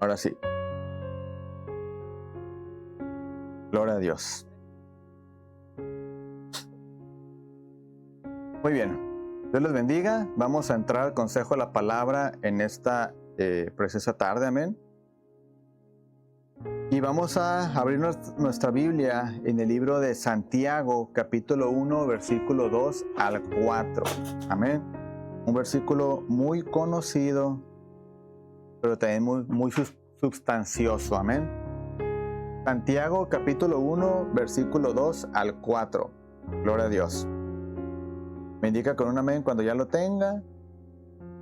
Ahora sí. Gloria a Dios. Muy bien. Dios les bendiga. Vamos a entrar al consejo de la palabra en esta preciosa tarde. Amén. Y vamos a abrir nuestra Biblia en el libro de Santiago, capítulo 1, versículo 2 al 4. Amén. Un versículo muy conocido, pero también muy sustancioso. Amén. Santiago, capítulo 1, versículo 2 al 4. Gloria a Dios. Me indica con un amén cuando ya lo tenga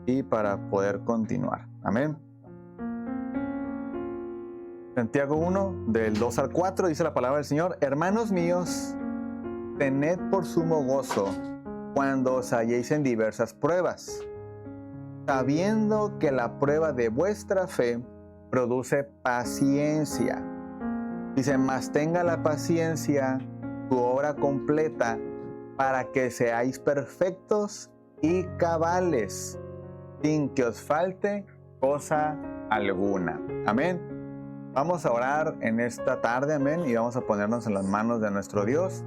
y para poder continuar. Amén. Santiago 1, del 2 al 4, dice la palabra del Señor: Hermanos míos, tened por sumo gozo cuando os halléis en diversas pruebas, sabiendo que la prueba de vuestra fe produce paciencia. Dice: mas tenga la paciencia tu obra completa, para que seáis perfectos y cabales, sin que os falte cosa alguna. Amén. Vamos a orar en esta tarde, amén, y vamos a ponernos en las manos de nuestro Dios,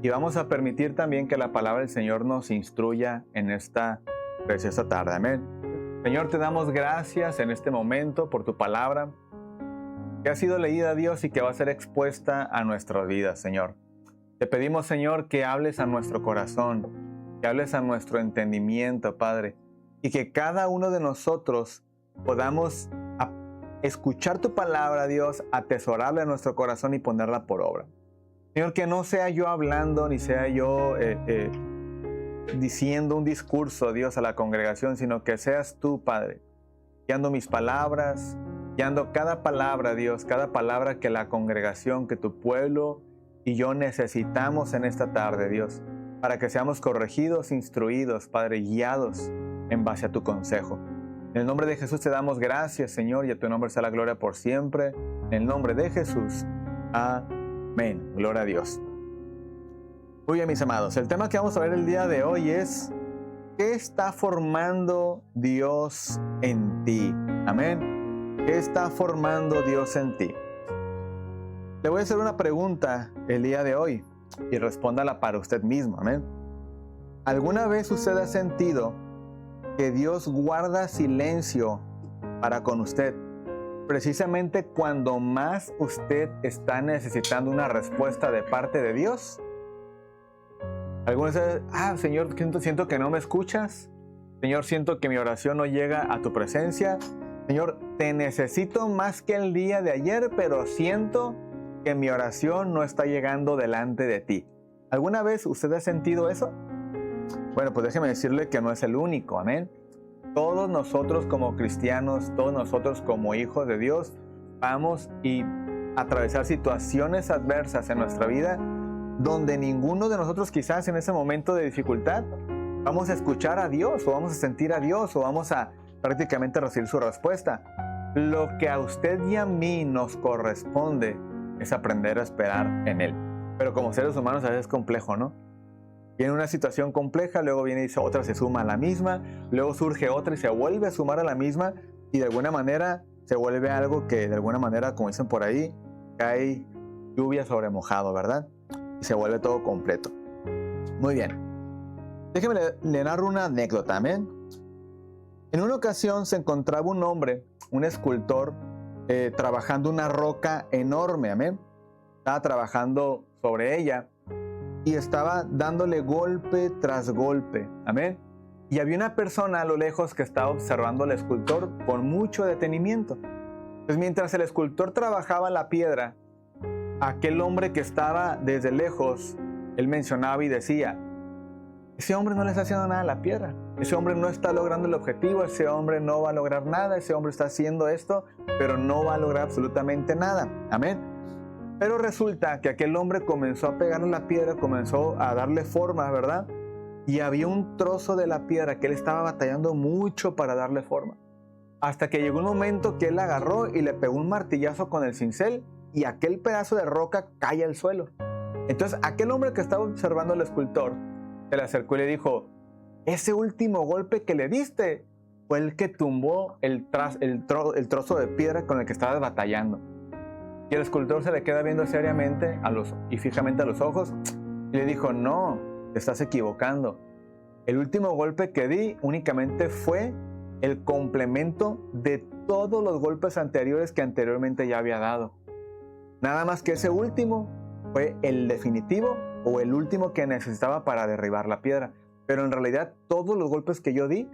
y vamos a permitir también que la palabra del Señor nos instruya en esta preciosa tarde, amén. Señor, te damos gracias en este momento por tu palabra, que ha sido leída, Dios, y que va a ser expuesta a nuestras vidas, Señor. Te pedimos, Señor, que hables a nuestro corazón, que hables a nuestro entendimiento, Padre, y que cada uno de nosotros podamos escuchar tu palabra, Dios, atesorarla en nuestro corazón y ponerla por obra. Señor, que no sea yo hablando, ni sea yo diciendo un discurso, Dios, a la congregación, sino que seas tú, Padre, guiando mis palabras, guiando cada palabra, Dios, cada palabra que la congregación, que tu pueblo y yo necesitamos en esta tarde, Dios, para que seamos corregidos, instruidos, Padre, guiados en base a tu consejo. En el nombre de Jesús te damos gracias, Señor, y a tu nombre sea la gloria por siempre. En el nombre de Jesús. Amén. Gloria a Dios. Muy bien, mis amados. El tema que vamos a ver el día de hoy es: ¿qué está formando Dios en ti? Amén. ¿Qué está formando Dios en ti? Le voy a hacer una pregunta el día de hoy y respóndala para usted mismo. Amén. ¿Alguna vez usted ha sentido que Dios guarda silencio para con usted, precisamente cuando más usted está necesitando una respuesta de parte de Dios? Algunos dicen: Señor, siento que no me escuchas. Señor, siento que mi oración no llega a tu presencia. Señor, te necesito más que el día de ayer, pero siento que mi oración no está llegando delante de ti. ¿Alguna vez usted ha sentido eso? Bueno, pues déjeme decirle que no es el único, amén. Todos nosotros como cristianos, todos nosotros como hijos de Dios, vamos a atravesar situaciones adversas en nuestra vida, donde ninguno de nosotros quizás en ese momento de dificultad vamos a escuchar a Dios, o vamos a sentir a Dios, o vamos a prácticamente recibir su respuesta. Lo que a usted y a mí nos corresponde es aprender a esperar en Él. Pero como seres humanos a veces es complejo, ¿no? Viene una situación compleja, luego viene y otra se suma a la misma, luego surge otra y se vuelve a sumar a la misma, y de alguna manera se vuelve algo que de alguna manera, como dicen por ahí, cae lluvia sobre mojado, ¿verdad? Y se vuelve todo completo. Muy bien. Déjeme le narro una anécdota, ¿amén? En una ocasión se encontraba un hombre, un escultor, trabajando una roca enorme, ¿amén? Estaba trabajando sobre ella y estaba dándole golpe tras golpe, amén. Y había una persona a lo lejos que estaba observando al escultor con mucho detenimiento. Pues mientras el escultor trabajaba la piedra, aquel hombre que estaba desde lejos, él mencionaba y decía: ese hombre no le está haciendo nada a la piedra, ese hombre no está logrando el objetivo, ese hombre no va a lograr nada, ese hombre está haciendo esto, pero no va a lograr absolutamente nada, amén. Pero resulta que aquel hombre comenzó a pegarle la piedra, comenzó a darle forma, ¿verdad? Y había un trozo de la piedra que él estaba batallando mucho para darle forma. Hasta que llegó un momento que él agarró y le pegó un martillazo con el cincel y aquel pedazo de roca cae al suelo. Entonces aquel hombre que estaba observando al escultor se le acercó y le dijo: ese último golpe que le diste fue el que tumbó el trozo de piedra con el que estabas batallando. Y el escultor se le queda viendo seriamente y fijamente a los ojos y le dijo, no, te estás equivocando. El último golpe que di únicamente fue el complemento de todos los golpes anteriores que anteriormente ya había dado. Nada más que ese último fue el definitivo o el último que necesitaba para derribar la piedra. Pero en realidad todos los golpes que yo di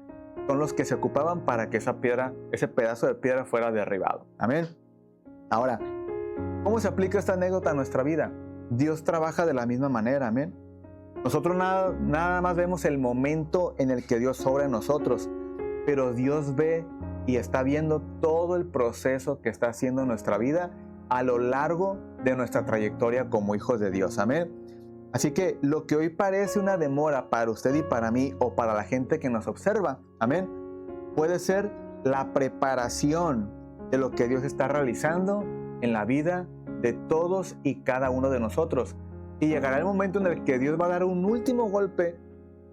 son los que se ocupaban para que ese pedazo de piedra fuera derribado. Amén. Ahora, ¿cómo se aplica esta anécdota a nuestra vida? Dios trabaja de la misma manera. Amén. Nosotros nada más vemos el momento en el que Dios obra en nosotros, pero Dios ve y está viendo todo el proceso que está haciendo en nuestra vida a lo largo de nuestra trayectoria como hijos de Dios. Amén. Así que lo que hoy parece una demora para usted y para mí o para la gente que nos observa, amén, puede ser la preparación de lo que Dios está realizando en la vida de todos y cada uno de nosotros. Y llegará el momento en el que Dios va a dar un último golpe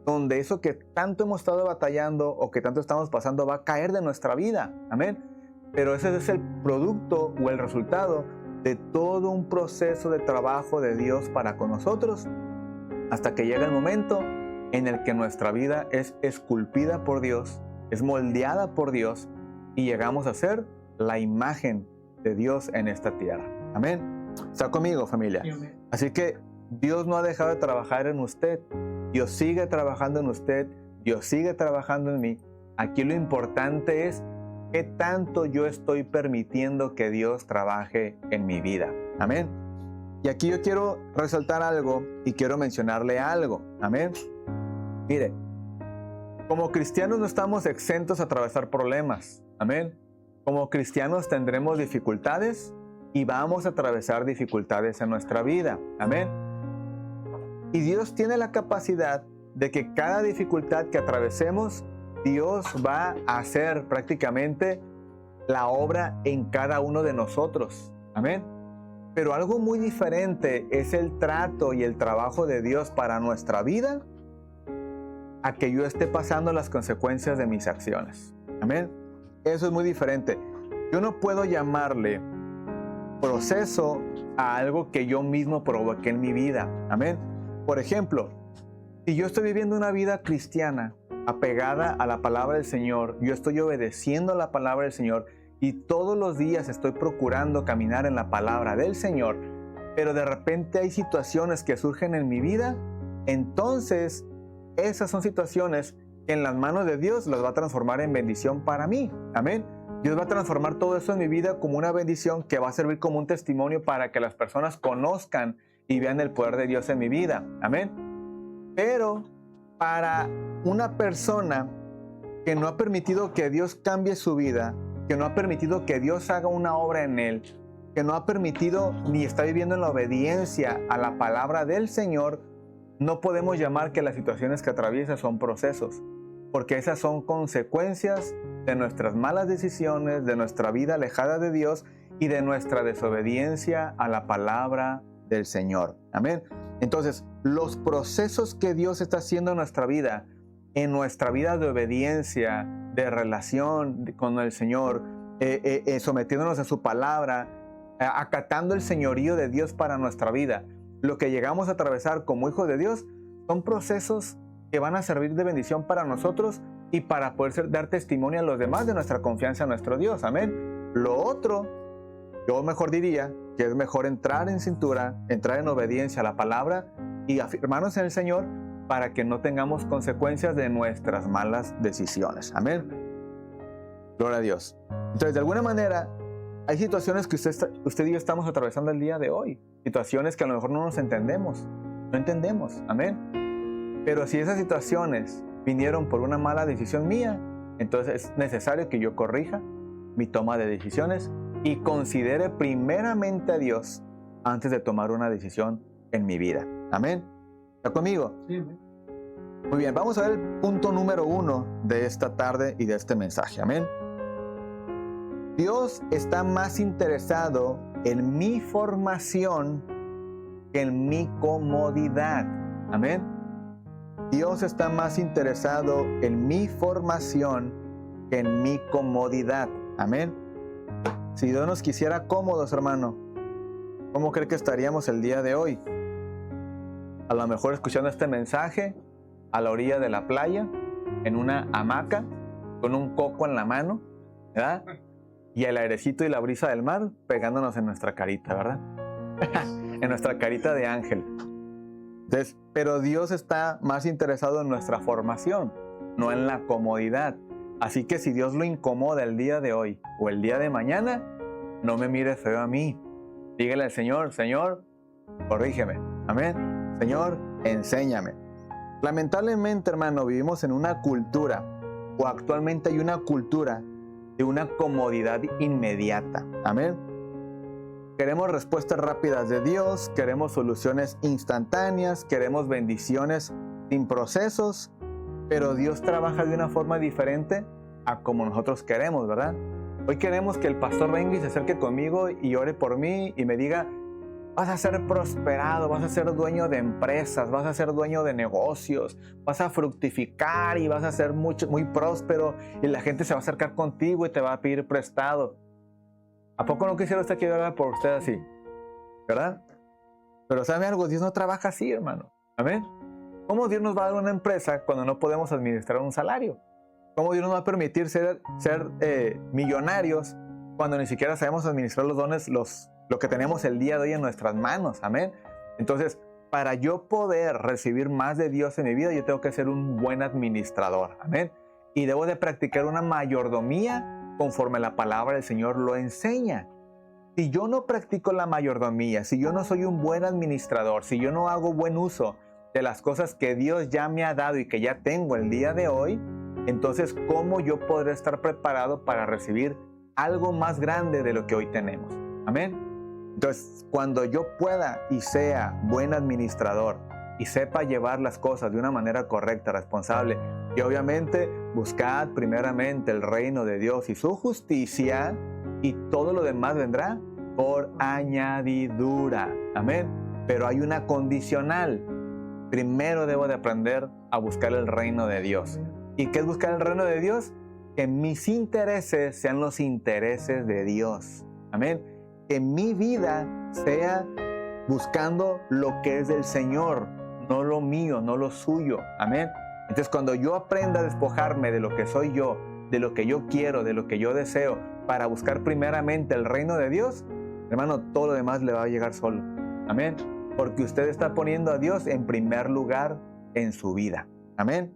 donde eso que tanto hemos estado batallando o que tanto estamos pasando va a caer de nuestra vida. Amén. Pero ese es el producto o el resultado de todo un proceso de trabajo de Dios para con nosotros hasta que llega el momento en el que nuestra vida es esculpida por Dios, es moldeada por Dios y llegamos a ser la imagen de Dios en esta tierra. Amén. ¿Está conmigo, familia? Así que Dios no ha dejado de trabajar en usted. Dios sigue trabajando en usted. Dios sigue trabajando en mí. Aquí lo importante es qué tanto yo estoy permitiendo que Dios trabaje en mi vida. Amén. Y aquí yo quiero resaltar algo y quiero mencionarle algo. Amén. Mire, como cristianos no estamos exentos a atravesar problemas. Amén. Como cristianos tendremos dificultades y vamos a atravesar dificultades en nuestra vida. Amén. Y Dios tiene la capacidad de que cada dificultad que atravesemos, Dios va a hacer prácticamente la obra en cada uno de nosotros. Amén. Pero algo muy diferente es el trato y el trabajo de Dios para nuestra vida a que yo esté pasando las consecuencias de mis acciones. Amén. Eso es muy diferente. Yo no puedo llamarle proceso a algo que yo mismo provoqué en mi vida. Amén. Por ejemplo, si yo estoy viviendo una vida cristiana apegada a la palabra del Señor, yo estoy obedeciendo la palabra del Señor y todos los días estoy procurando caminar en la palabra del Señor, pero de repente hay situaciones que surgen en mi vida, entonces esas son situaciones que en las manos de Dios las va a transformar en bendición para mí. Amén. Dios va a transformar todo eso en mi vida como una bendición que va a servir como un testimonio para que las personas conozcan y vean el poder de Dios en mi vida. Amén. Pero para una persona que no ha permitido que Dios cambie su vida, que no ha permitido que Dios haga una obra en él, que no ha permitido ni está viviendo en la obediencia a la palabra del Señor, no podemos llamar que las situaciones que atraviesa son procesos, porque esas son consecuencias de nuestras malas decisiones, de nuestra vida alejada de Dios y de nuestra desobediencia a la palabra del Señor. Amén. Entonces, los procesos que Dios está haciendo en nuestra vida de obediencia, de relación con el Señor, sometiéndonos a su palabra, acatando el señorío de Dios para nuestra vida, lo que llegamos a atravesar como hijos de Dios son procesos que van a servir de bendición para nosotros y para poder dar testimonio a los demás de nuestra confianza en nuestro Dios. Amén. Lo otro, yo mejor diría que es mejor entrar en cintura, entrar en obediencia a la palabra y afirmarnos en el Señor para que no tengamos consecuencias de nuestras malas decisiones. Amén. Gloria a Dios. Entonces, de alguna manera, hay situaciones que usted y yo estamos atravesando el día de hoy. Situaciones que a lo mejor no nos entendemos. No entendemos. Amén. Pero si esas situaciones vinieron por una mala decisión mía, entonces es necesario que yo corrija mi toma de decisiones y considere primeramente a Dios antes de tomar una decisión en mi vida. Amén. ¿Está conmigo? Sí, amén. Muy bien, vamos a ver el punto número 1 de esta tarde y de este mensaje. Amén. Dios está más interesado en mi formación que en mi comodidad. Amén. Dios está más interesado en mi formación que en mi comodidad. Amén. Si Dios nos quisiera cómodos, hermano, ¿cómo cree que estaríamos el día de hoy? A lo mejor escuchando este mensaje a la orilla de la playa, en una hamaca, con un coco en la mano, ¿verdad? Y el airecito y la brisa del mar pegándonos en nuestra carita, ¿verdad? En nuestra carita de ángel. Entonces, pero Dios está más interesado en nuestra formación, no en la comodidad. Así que si Dios lo incomoda el día de hoy o el día de mañana, no me mire feo a mí. Dígale al Señor, Señor, corrígeme. Amén. Señor, enséñame. Lamentablemente, hermano, vivimos en una cultura, o actualmente hay una cultura de una comodidad inmediata. Amén. Queremos respuestas rápidas de Dios, queremos soluciones instantáneas, queremos bendiciones sin procesos, pero Dios trabaja de una forma diferente a como nosotros queremos, ¿verdad? Hoy queremos que el pastor venga y se acerque conmigo y ore por mí y me diga: vas a ser prosperado, vas a ser dueño de empresas, vas a ser dueño de negocios, vas a fructificar y vas a ser muy próspero y la gente se va a acercar contigo y te va a pedir prestado. ¿A poco no quisiera usted que yo haga por usted así? ¿Verdad? Pero ¿sabe algo? Dios no trabaja así, hermano. ¿Amén? ¿Cómo Dios nos va a dar una empresa cuando no podemos administrar un salario? ¿Cómo Dios nos va a permitir ser millonarios cuando ni siquiera sabemos administrar los dones, lo que tenemos el día de hoy en nuestras manos? Amén. Entonces, para yo poder recibir más de Dios en mi vida, yo tengo que ser un buen administrador. Amén. Y debo de practicar una mayordomía conforme la palabra del Señor lo enseña. Si yo no practico la mayordomía, si yo no soy un buen administrador, si yo no hago buen uso de las cosas que Dios ya me ha dado y que ya tengo el día de hoy, entonces, ¿cómo yo podré estar preparado para recibir algo más grande de lo que hoy tenemos? Amén. Entonces, cuando yo pueda y sea buen administrador y sepa llevar las cosas de una manera correcta, responsable, y obviamente buscad primeramente el reino de Dios y su justicia, y todo lo demás vendrá por añadidura. Amén. Pero hay una condicional. Primero debo de aprender a buscar el reino de Dios. ¿Y qué es buscar el reino de Dios? Que mis intereses sean los intereses de Dios. Amén. Que mi vida sea buscando lo que es del Señor, no lo mío, no lo suyo. Amén. Entonces, cuando yo aprenda a despojarme de lo que soy yo, de lo que yo quiero, de lo que yo deseo, para buscar primeramente el reino de Dios, hermano, todo lo demás le va a llegar solo. Amén. Porque usted está poniendo a Dios en primer lugar en su vida. Amén.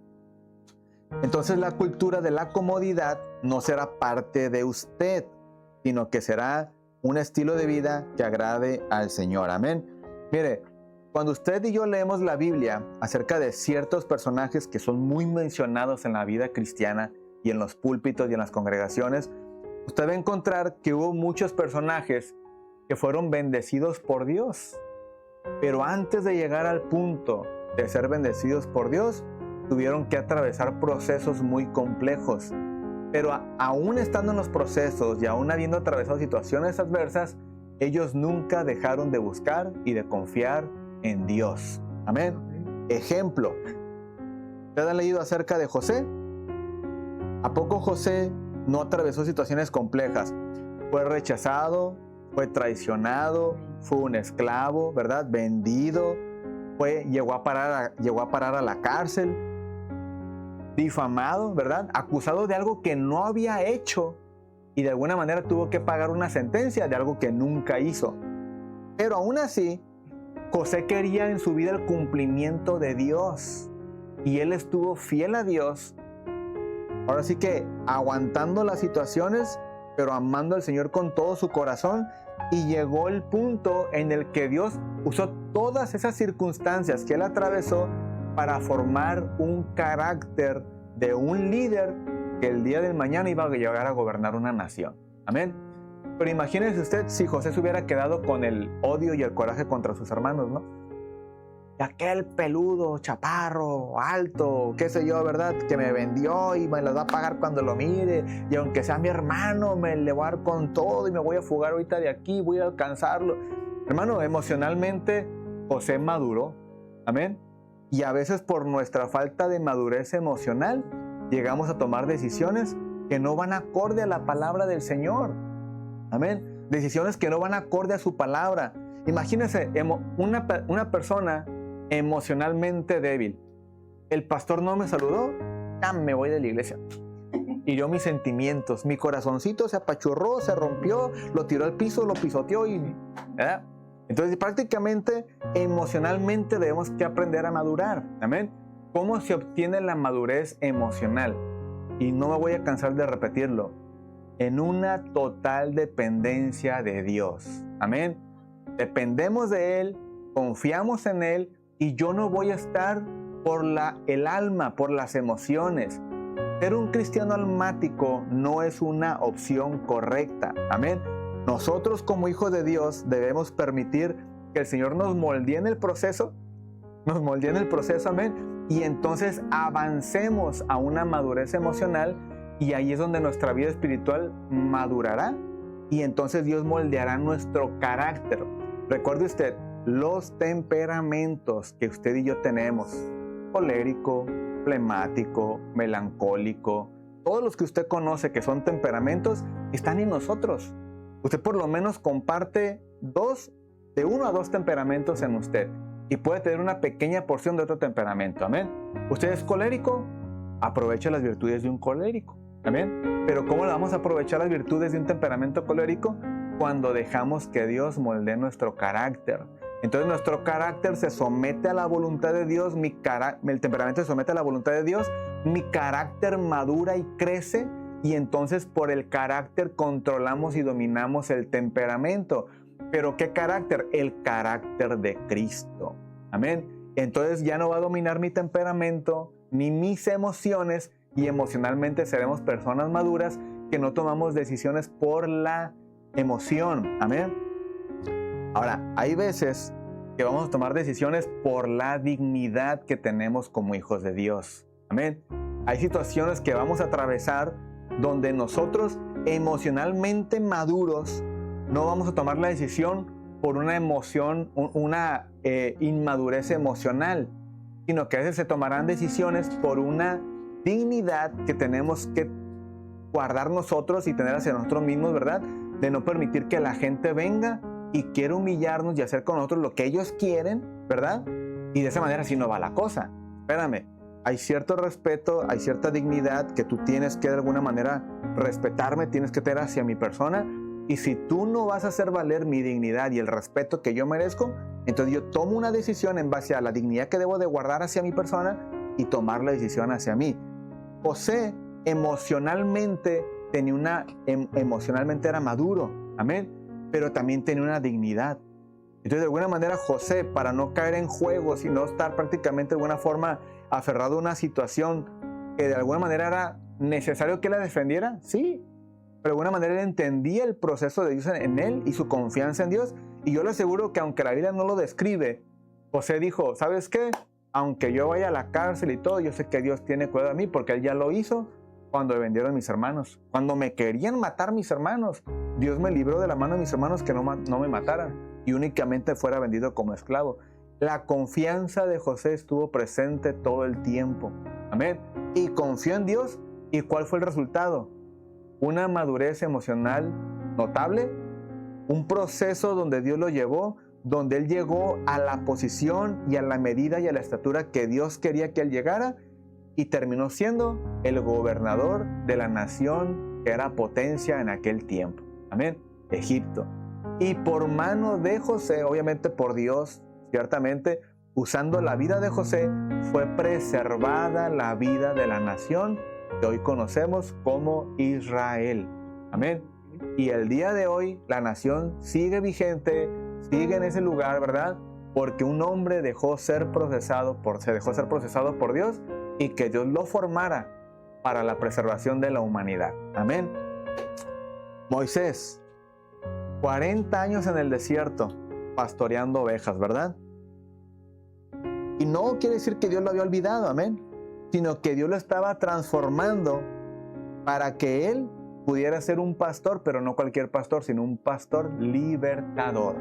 Entonces, la cultura de la comodidad no será parte de usted, sino que será un estilo de vida que agrade al Señor. Amén. Mire, cuando usted y yo leemos la Biblia acerca de ciertos personajes que son muy mencionados en la vida cristiana y en los púlpitos y en las congregaciones, usted va a encontrar que hubo muchos personajes que fueron bendecidos por Dios. Pero antes de llegar al punto de ser bendecidos por Dios, tuvieron que atravesar procesos muy complejos. Pero aún estando en los procesos y aún habiendo atravesado situaciones adversas, ellos nunca dejaron de buscar y de confiar en Dios. Amén. Ejemplo, ¿ustedes han leído acerca de José? ¿A poco José no atravesó situaciones complejas? Fue rechazado, fue traicionado, fue un esclavo, ¿verdad? Vendido, llegó a parar a la cárcel, difamado, ¿verdad? Acusado de algo que no había hecho y de alguna manera tuvo que pagar una sentencia de algo que nunca hizo. Pero aún así, José quería en su vida el cumplimiento de Dios y él estuvo fiel a Dios. Ahora sí que aguantando las situaciones, pero amando al Señor con todo su corazón, y llegó el punto en el que Dios usó todas esas circunstancias que él atravesó para formar un carácter de un líder que el día del mañana iba a llegar a gobernar una nación. Amén. Pero imagínese usted si José se hubiera quedado con el odio y el coraje contra sus hermanos, ¿no? Y aquel peludo, chaparro, alto, qué sé yo, ¿verdad? Que me vendió y me las va a pagar cuando lo mire. Y aunque sea mi hermano, me le voy a dar con todo y me voy a fugar ahorita de aquí, voy a alcanzarlo. Hermano, emocionalmente José maduró. Amén. Y a veces por nuestra falta de madurez emocional llegamos a tomar decisiones que no van acorde a la palabra del Señor. Amén. Decisiones que no van acorde a su palabra. Imagínense una persona emocionalmente débil. El pastor no me saludó, ya me voy de la iglesia. Hirió mis sentimientos, mi corazoncito se apachurró, se rompió, lo tiró al piso, lo pisoteó y... ¿verdad? Entonces prácticamente emocionalmente debemos que aprender a madurar. Amén. ¿Cómo se obtiene la madurez emocional? Y no me voy a cansar de repetirlo. En una total dependencia de Dios. Amén. Dependemos de Él, confiamos en Él y yo no voy a estar por el alma, por las emociones. Ser un cristiano almático no es una opción correcta. Amén. Nosotros como hijos de Dios debemos permitir que el Señor nos moldee en el proceso. Nos moldee en el proceso, amén. Y entonces avancemos a una madurez emocional y ahí es donde nuestra vida espiritual madurará. Y entonces Dios moldeará nuestro carácter. Recuerde usted, los temperamentos que usted y yo tenemos, colérico, flemático, melancólico, todos los que usted conoce que son temperamentos, están en nosotros. Usted por lo menos comparte de 1 a 2 temperamentos en usted y puede tener una pequeña porción de otro temperamento. Amén. Usted es colérico, aprovecha las virtudes de un colérico. Amén. Pero ¿cómo le vamos a aprovechar las virtudes de un temperamento colérico? Cuando dejamos que Dios moldee nuestro carácter. Entonces nuestro carácter se somete a la voluntad de Dios, el temperamento se somete a la voluntad de Dios, mi carácter madura y crece y entonces por el carácter controlamos y dominamos el temperamento. ¿Pero qué carácter? El carácter de Cristo. Amén. Entonces ya no va a dominar mi temperamento ni mis emociones y emocionalmente seremos personas maduras que no tomamos decisiones por la emoción. Amén. Ahora, hay veces que vamos a tomar decisiones por la dignidad que tenemos como hijos de Dios. Amén. Hay situaciones que vamos a atravesar donde nosotros emocionalmente maduros no vamos a tomar la decisión por una emoción, una inmadurez emocional, sino que a veces se tomarán decisiones por una dignidad que tenemos que guardar nosotros y tener hacia nosotros mismos, ¿verdad? De no permitir que la gente venga y quiera humillarnos y hacer con nosotros lo que ellos quieren, ¿verdad? Y de esa manera así no va la cosa. Espérame, hay cierto respeto, hay cierta dignidad que tú tienes que de alguna manera respetarme, tienes que tener hacia mi persona. Y si tú no vas a hacer valer mi dignidad y el respeto que yo merezco, entonces yo tomo una decisión en base a la dignidad que debo de guardar hacia mi persona y tomar la decisión hacia mí. José emocionalmente emocionalmente era maduro, amén, pero también tenía una dignidad. Entonces de alguna manera José, para no caer en juegos y no estar prácticamente de alguna forma aferrado a una situación que de alguna manera era necesario que la defendiera, sí, pero de alguna manera él entendía el proceso de Dios en él y su confianza en Dios. Y yo le aseguro que aunque la Biblia no lo describe, José dijo, ¿sabes qué? Aunque yo vaya a la cárcel y todo, yo sé que Dios tiene cuidado de mí porque Él ya lo hizo cuando me vendieron mis hermanos. Cuando me querían matar mis hermanos, Dios me libró de la mano de mis hermanos que no me mataran y únicamente fuera vendido como esclavo. La confianza de José estuvo presente todo el tiempo. Amén. Y confió en Dios. ¿Y cuál fue el resultado? Una madurez emocional notable, un proceso donde Dios lo llevó, donde él llegó a la posición y a la medida y a la estatura que Dios quería que él llegara y terminó siendo el gobernador de la nación que era potencia en aquel tiempo. Amén. Egipto. Y por mano de José, obviamente por Dios, ciertamente, usando la vida de José, fue preservada la vida de la nación que hoy conocemos como Israel. Amén. Y el día de hoy la nación sigue vigente, sigue en ese lugar, ¿verdad? Porque un hombre se dejó ser procesado por Dios y que Dios lo formara para la preservación de la humanidad. Amén. Moisés, 40 años en el desierto pastoreando ovejas, ¿verdad? Y no quiere decir que Dios lo había olvidado, amén, sino que Dios lo estaba transformando para que él pudiera ser un pastor, pero no cualquier pastor, sino un pastor libertador.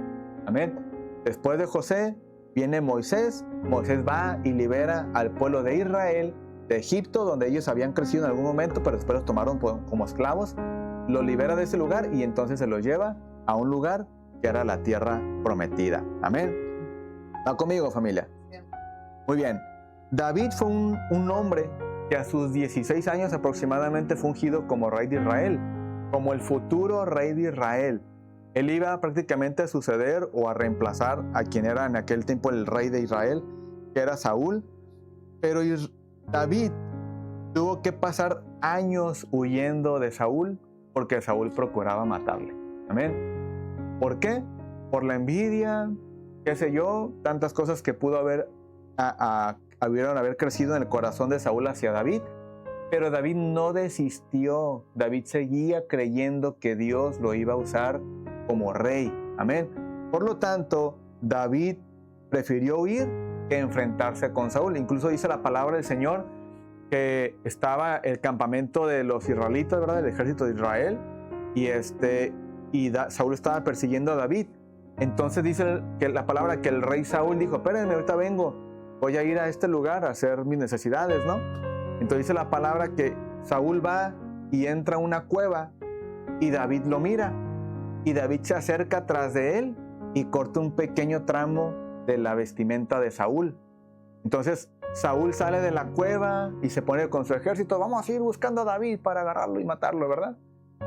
Amén. Después de José viene Moisés. Moisés va y libera al pueblo de Israel Egipto, donde ellos habían crecido en algún momento, pero después los tomaron como esclavos. Los libera de ese lugar y entonces se los lleva a un lugar que era la tierra prometida. Amén. ¿Va conmigo, familia? Muy bien. David fue un hombre que a sus 16 años aproximadamente fue ungido como rey de Israel, como el futuro rey de Israel. Él iba prácticamente a suceder o a reemplazar a quien era en aquel tiempo el rey de Israel, que era Saúl. Pero David tuvo que pasar años huyendo de Saúl porque Saúl procuraba matarle. Amén. ¿Por qué? Por la envidia, qué sé yo, tantas cosas que pudo haber crecido en el corazón de Saúl hacia David. Pero David no desistió. David seguía creyendo que Dios lo iba a usar como rey. Amén. Por lo tanto, David prefirió huir que enfrentarse con Saúl. Incluso dice la palabra del Señor que estaba el campamento de los israelitas, ¿verdad? El ejército de Israel. Y Saúl estaba persiguiendo a David. Entonces dice que la palabra que el rey Saúl dijo: espérenme, ahorita vengo. Voy a ir a este lugar a hacer mis necesidades, ¿no? Entonces dice la palabra que Saúl va y entra a una cueva y David lo mira. Y David se acerca tras de él y corta un pequeño tramo de la vestimenta de Saúl. Entonces Saúl sale de la cueva y se pone con su ejército. Vamos a ir buscando a David para agarrarlo y matarlo, ¿verdad?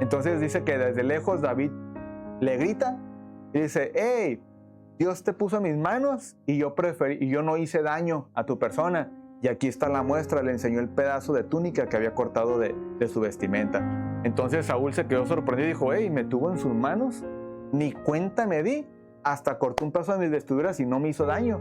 Entonces dice que desde lejos David le grita y dice: hey, Dios te puso en mis manos y yo no hice daño a tu persona. Y aquí está la muestra. Le enseñó el pedazo de túnica que había cortado de su vestimenta. Entonces Saúl se quedó sorprendido y dijo: hey, ¿me tuvo en sus manos? Ni cuenta me di. Hasta cortó un pedazo de mis vestiduras y no me hizo daño.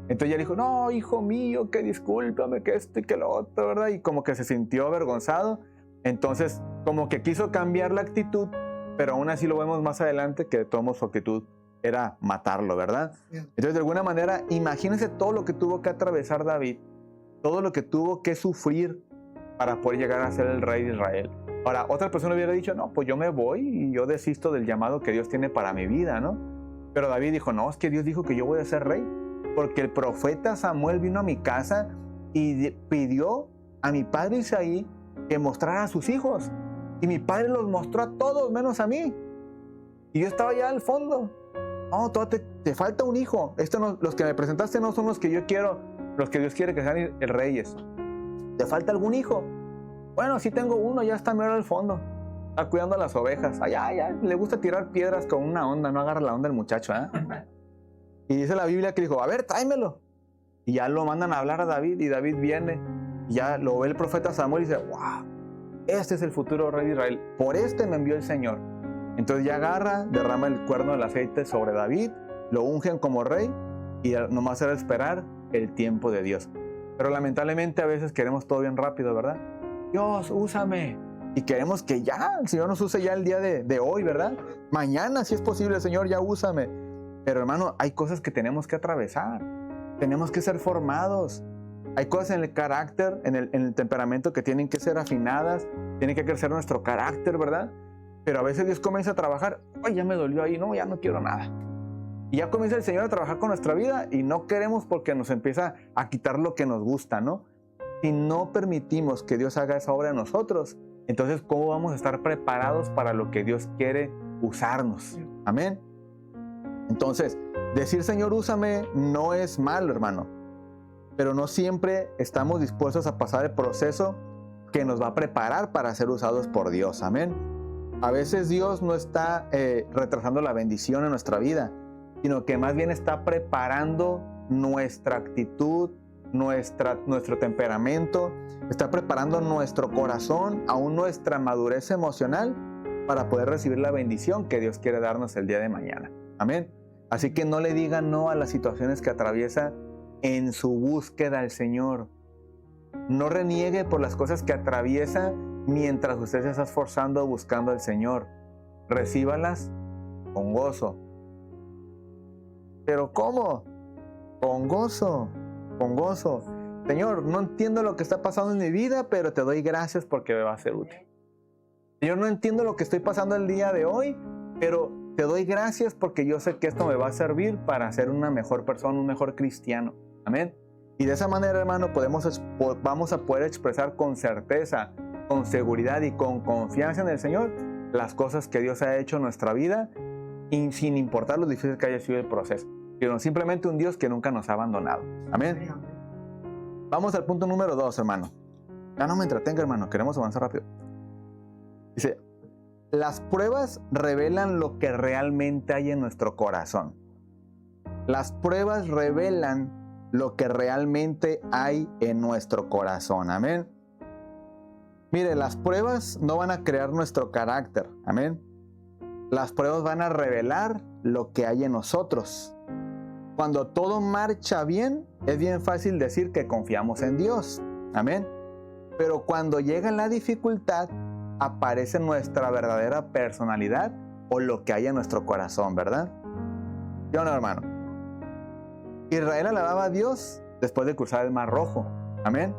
Entonces ella dijo: no, hijo mío, que discúlpame, que esto y que lo otro, ¿verdad? Y como que se sintió avergonzado. Entonces como que quiso cambiar la actitud, pero aún así lo vemos más adelante que de todos modos su actitud era matarlo, ¿verdad? Entonces de alguna manera, imagínense todo lo que tuvo que atravesar David, todo lo que tuvo que sufrir para poder llegar a ser el rey de Israel. Ahora, otra persona hubiera dicho: no, pues yo me voy y yo desisto del llamado que Dios tiene para mi vida, ¿no? Pero David dijo: no, es que Dios dijo que yo voy a ser rey, porque el profeta Samuel vino a mi casa y pidió a mi padre Isaí que mostrara a sus hijos. Y mi padre los mostró a todos menos a mí. Y yo estaba allá al fondo. No, te falta un hijo. Los que me presentaste no son los que yo quiero, los que Dios quiere que sean reyes. ¿Te falta algún hijo? Bueno, sí tengo uno, ya está mero al fondo. Está cuidando a las ovejas. Allá, le gusta tirar piedras con una onda, no agarra la onda el muchacho, ¿eh? Y dice la Biblia que dijo: a ver, tráemelo. Y ya lo mandan a hablar a David y David viene. Y ya lo ve el profeta Samuel y dice: wow, este es el futuro rey de Israel. Por este me envió el Señor. Entonces ya agarra, derrama el cuerno del aceite sobre David, lo ungen como rey y nomás era esperar el tiempo de Dios. Pero lamentablemente a veces queremos todo bien rápido, ¿verdad? Dios, úsame. Y queremos que ya el Señor nos use ya el día de hoy, ¿verdad? Mañana, si es posible, Señor, ya úsame. Pero hermano, hay cosas que tenemos que atravesar. Tenemos que ser formados. Hay cosas en el carácter, en el temperamento que tienen que ser afinadas. Tiene que crecer nuestro carácter, ¿verdad? Pero a veces Dios comienza a trabajar. Ay, ya me dolió ahí, no, ya no quiero nada. Y ya comienza el Señor a trabajar con nuestra vida y no queremos porque nos empieza a quitar lo que nos gusta, ¿no? Si no permitimos que Dios haga esa obra en nosotros, entonces ¿cómo vamos a estar preparados para lo que Dios quiere usarnos? Amén. Entonces, decir Señor, úsame, no es malo, hermano. Pero no siempre estamos dispuestos a pasar el proceso que nos va a preparar para ser usados por Dios. Amén. A veces Dios no está retrasando la bendición en nuestra vida, sino que más bien está preparando nuestra actitud, nuestro temperamento, está preparando nuestro corazón, aún nuestra madurez emocional para poder recibir la bendición que Dios quiere darnos el día de mañana. Amén. Así que no le diga no a las situaciones que atraviesa en su búsqueda al Señor. No reniegue por las cosas que atraviesa mientras usted se está esforzando buscando al Señor. Recíbalas con gozo. ¿Pero cómo? Con gozo, con gozo. Señor, no entiendo lo que está pasando en mi vida, pero te doy gracias porque me va a ser útil. Señor, no entiendo lo que estoy pasando el día de hoy, pero te doy gracias porque yo sé que esto me va a servir para ser una mejor persona, un mejor cristiano. Amén. Y de esa manera, hermano, vamos a poder expresar con certeza, con seguridad y con confianza en el Señor las cosas que Dios ha hecho en nuestra vida, y sin importar lo difícil que haya sido el proceso, sino simplemente un Dios que nunca nos ha abandonado. Amén. Vamos al punto número 2, hermano. Ya no me entretenga, hermano, queremos avanzar rápido. Dice, las pruebas revelan lo que realmente hay en nuestro corazón. Las pruebas revelan lo que realmente hay en nuestro corazón. Amén. Mire, las pruebas no van a crear nuestro carácter. Amén. Las pruebas van a revelar lo que hay en nosotros. Cuando todo marcha bien, es bien fácil decir que confiamos en Dios. Amén. Pero cuando llega la dificultad, aparece nuestra verdadera personalidad o lo que hay en nuestro corazón, ¿verdad? ¿Sí o no, hermano? Israel alababa a Dios después de cruzar el Mar Rojo. Amén.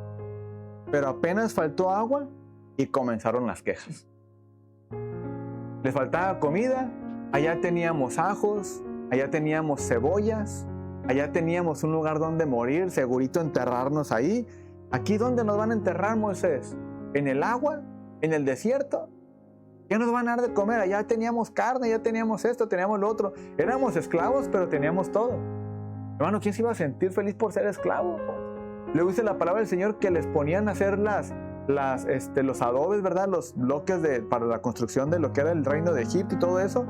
Pero apenas faltó agua y comenzaron las quejas. Les faltaba comida, allá teníamos ajos, allá teníamos cebollas, allá teníamos un lugar donde morir, segurito enterrarnos ahí. ¿Aquí dónde nos van a enterrar, Moisés? ¿En el agua? ¿En el desierto? ¿Qué nos van a dar de comer? Allá teníamos carne, ya teníamos esto, teníamos lo otro. Éramos esclavos, pero teníamos todo. Hermano, ¿quién se iba a sentir feliz por ser esclavo? Luego dice la palabra del Señor que les ponían a hacer los adobes, ¿verdad? Los bloques para la construcción de lo que era el reino de Egipto y todo eso.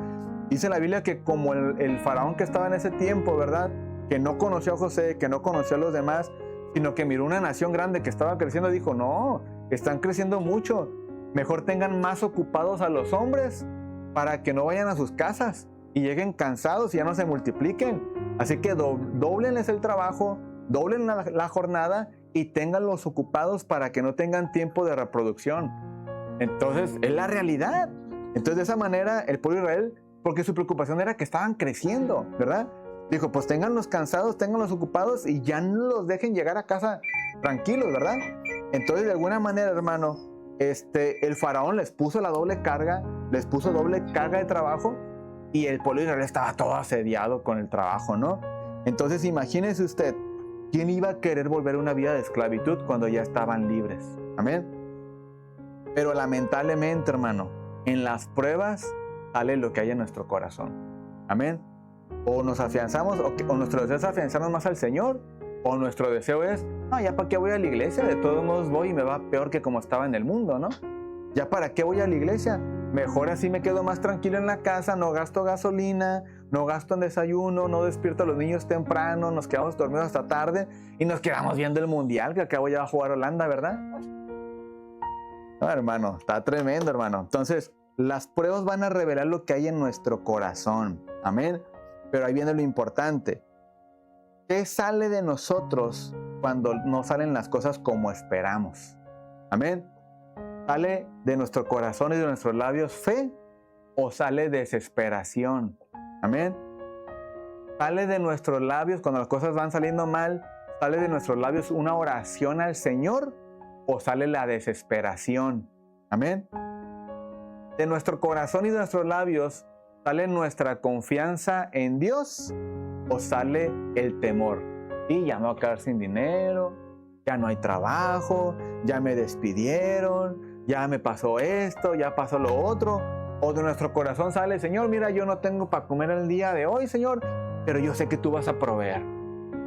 Dice la Biblia que como el faraón que estaba en ese tiempo, ¿verdad? Que no conoció a José, que no conoció a los demás, sino que miró una nación grande que estaba creciendo, dijo, no, están creciendo mucho. Mejor tengan más ocupados a los hombres para que no vayan a sus casas y lleguen cansados y ya no se multipliquen. Así que doblenles el trabajo, doblen la jornada y ténganlos ocupados para que no tengan tiempo de reproducción. Entonces, es la realidad. Entonces, de esa manera, el pueblo de Israel, porque su preocupación era que estaban creciendo, ¿verdad? Dijo, pues ténganlos cansados, ténganlos ocupados y ya no los dejen llegar a casa tranquilos, ¿verdad? Entonces, de alguna manera, hermano, el faraón les puso la doble carga, les puso doble carga de trabajo y el pueblo de Israel estaba todo asediado con el trabajo, ¿no? Entonces, imagínese usted, ¿quién iba a querer volver a una vida de esclavitud cuando ya estaban libres? Amén. Pero lamentablemente, hermano, en las pruebas sale lo que hay en nuestro corazón. Amén. O nos afianzamos, o nuestro deseo es afianzarnos más al Señor, o nuestro deseo es, no, ya para qué voy a la iglesia, de todos modos voy y me va peor que como estaba en el mundo, ¿no? Ya para qué voy a la iglesia, mejor así me quedo más tranquilo en la casa, no gasto gasolina, no gasto en desayuno, no despierto a los niños temprano, nos quedamos dormidos hasta tarde y nos quedamos viendo el mundial que acabo ya va a jugar Holanda, ¿verdad? No, hermano, está tremendo, hermano. Entonces, las pruebas van a revelar lo que hay en nuestro corazón. Amén. Pero ahí viene lo importante. ¿Qué sale de nosotros cuando no salen las cosas como esperamos? Amén. ¿Sale de nuestro corazón y de nuestros labios fe o sale desesperación? Amén. ¿Sale de nuestros labios cuando las cosas van saliendo mal? ¿Sale de nuestros labios una oración al Señor o sale la desesperación? Amén. De nuestro corazón y de nuestros labios ¿sale nuestra confianza en Dios o sale el temor? Y ya me voy a quedar sin dinero, ya no hay trabajo, ya me despidieron, ya me pasó esto, ya pasó lo otro. O de nuestro corazón sale, Señor, mira, yo no tengo para comer el día de hoy, Señor, pero yo sé que tú vas a proveer,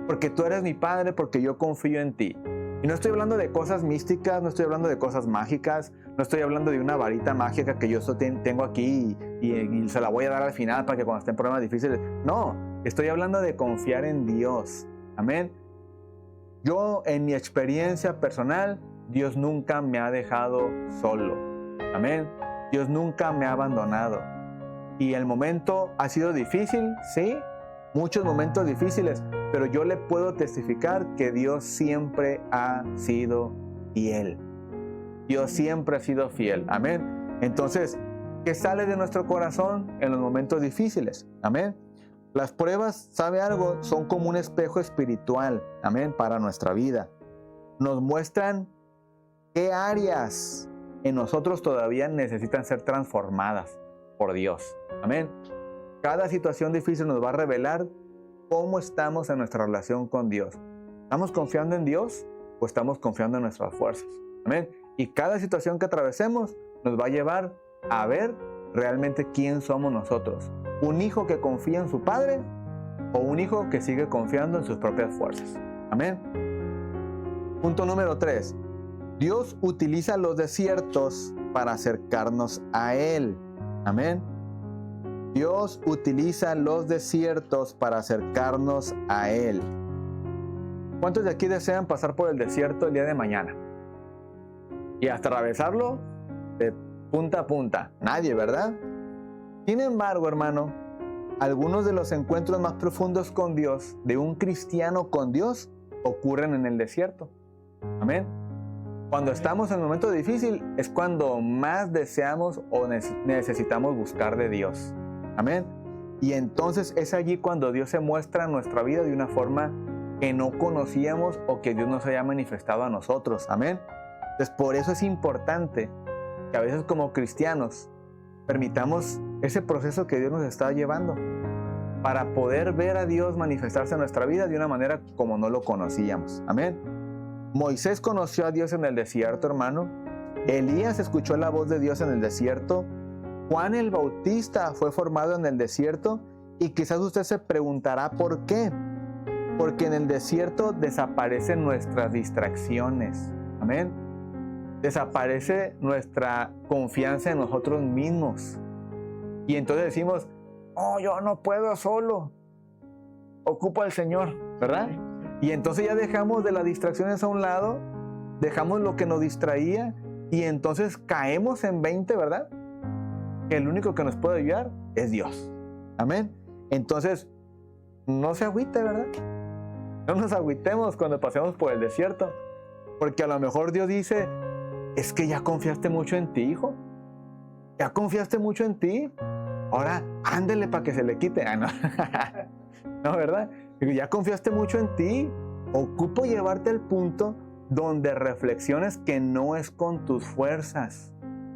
porque tú eres mi Padre, porque yo confío en ti. Y no estoy hablando de cosas místicas, no estoy hablando de cosas mágicas, no estoy hablando de una varita mágica que yo tengo aquí y se la voy a dar al final para que cuando estén problemas difíciles. No, estoy hablando de confiar en Dios. Amén. Yo, en mi experiencia personal, Dios nunca me ha dejado solo. Amén. Dios nunca me ha abandonado. Y el momento ha sido difícil, sí, muchos momentos difíciles, pero yo le puedo testificar que Dios siempre ha sido fiel. Dios siempre ha sido fiel. Amén. Entonces, ¿qué sale de nuestro corazón en los momentos difíciles? Amén. Las pruebas, ¿sabe algo? Son como un espejo espiritual. Amén. Para nuestra vida. Nos muestran qué áreas en nosotros todavía necesitan ser transformadas por Dios. Amén. Cada situación difícil nos va a revelar cómo estamos en nuestra relación con Dios. ¿Estamos confiando en Dios o estamos confiando en nuestras fuerzas? Amén. Y cada situación que atravesemos nos va a llevar a ver realmente quién somos nosotros. ¿Un hijo que confía en su padre o un hijo que sigue confiando en sus propias fuerzas? Amén. Punto número 3. Dios utiliza los desiertos para acercarnos a Él. Amén. Dios utiliza los desiertos para acercarnos a Él. ¿Cuántos de aquí desean pasar por el desierto el día de mañana? Y hasta atravesarlo de punta a punta. Nadie, ¿verdad? Sin embargo, hermano, algunos de los encuentros más profundos con Dios, de un cristiano con Dios, ocurren en el desierto. Amén. Cuando estamos en un momento difícil es cuando más deseamos o necesitamos buscar de Dios. Amén. Y entonces es allí cuando Dios se muestra en nuestra vida de una forma que no conocíamos o que Dios nos haya manifestado a nosotros. Amén. Entonces por eso es importante que a veces como cristianos permitamos ese proceso que Dios nos está llevando para poder ver a Dios manifestarse en nuestra vida de una manera como no lo conocíamos. Amén. Moisés conoció a Dios en el desierto, hermano. Elías escuchó la voz de Dios en el desierto. Juan el Bautista fue formado en el desierto. Y quizás usted se preguntará ¿por qué? Porque en el desierto desaparecen nuestras distracciones. Amén. Desaparece nuestra confianza en nosotros mismos. Y entonces decimos, oh, yo no puedo solo. Ocupo al Señor, ¿verdad? Y entonces ya dejamos de las distracciones a un lado, dejamos lo que nos distraía y entonces caemos en 20, ¿verdad? Que el único que nos puede ayudar es Dios. Amén. Entonces, no se agüite, ¿verdad? No nos agüitemos cuando pasemos por el desierto, porque a lo mejor Dios dice, es que ya confiaste mucho en ti, hijo. Ya confiaste mucho en ti. Ahora, ándele para que se le quite. Ah, no. No, ¿verdad? Ya confiaste mucho en ti. Ocupo llevarte al punto donde reflexiones que no es con tus fuerzas.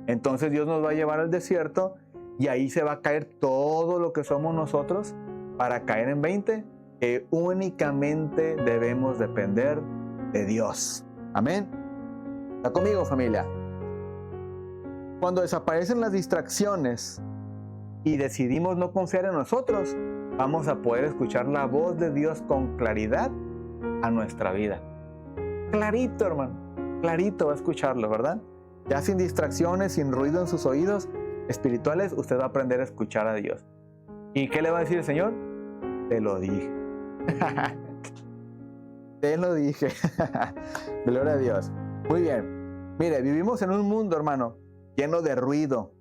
Entonces Dios nos va a llevar al desierto y ahí se va a caer todo lo que somos nosotros para caer en 20 que únicamente debemos depender de Dios. Amén. ¿Está conmigo, familia? Cuando desaparecen las distracciones y decidimos no confiar en nosotros, vamos a poder escuchar la voz de Dios con claridad a nuestra vida. Clarito, hermano. Clarito va a escucharlo, ¿verdad? Ya sin distracciones, sin ruido en sus oídos espirituales, usted va a aprender a escuchar a Dios. ¿Y qué le va a decir el Señor? Te lo dije. Te lo dije. Gloria a Dios. Muy bien. Mire, vivimos en un mundo, hermano, lleno de ruido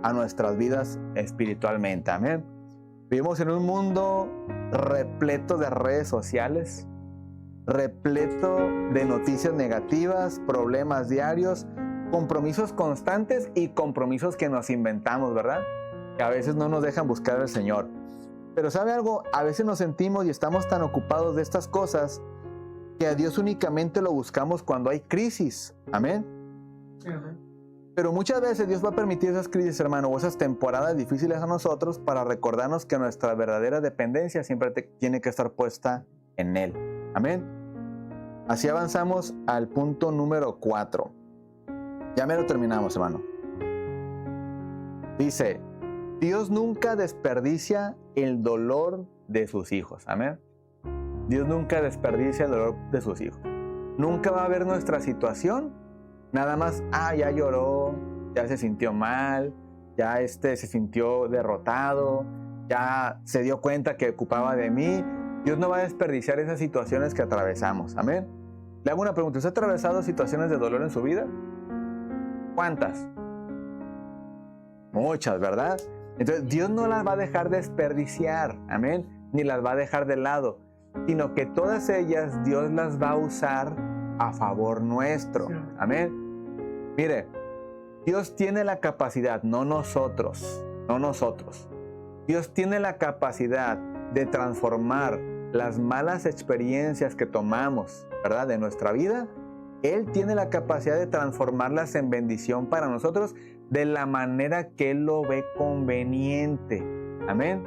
a nuestras vidas espiritualmente. Amén. Vivimos en un mundo repleto de redes sociales, repleto de noticias negativas, problemas diarios, compromisos constantes y compromisos que nos inventamos, ¿verdad? Que a veces no nos dejan buscar al Señor. Pero ¿sabe algo? A veces nos sentimos y estamos tan ocupados de estas cosas que a Dios únicamente lo buscamos cuando hay crisis. Amén. Pero muchas veces Dios va a permitir esas crisis, hermano, o esas temporadas difíciles a nosotros para recordarnos que nuestra verdadera dependencia siempre tiene que estar puesta en Él. Amén. Así avanzamos al punto número 4. Ya me lo terminamos, hermano. Dice, Dios nunca desperdicia el dolor de sus hijos. Amén. Dios nunca desperdicia el dolor de sus hijos. Nunca va a ver nuestra situación nada más, ya lloró, ya se sintió mal, ya se sintió derrotado, ya se dio cuenta que ocupaba de mí. Dios no va a desperdiciar esas situaciones que atravesamos. Amén. Le hago una pregunta. ¿Usted ha atravesado situaciones de dolor en su vida? ¿Cuántas? Muchas, ¿verdad? Entonces Dios no las va a dejar desperdiciar. Amén. Ni las va a dejar de lado, sino que todas ellas Dios las va a usar a favor nuestro. Amén. Mire, Dios tiene la capacidad, no nosotros. Dios tiene la capacidad de transformar las malas experiencias que tomamos, ¿verdad?, de nuestra vida. Él tiene la capacidad de transformarlas en bendición para nosotros de la manera que Él lo ve conveniente. Amén.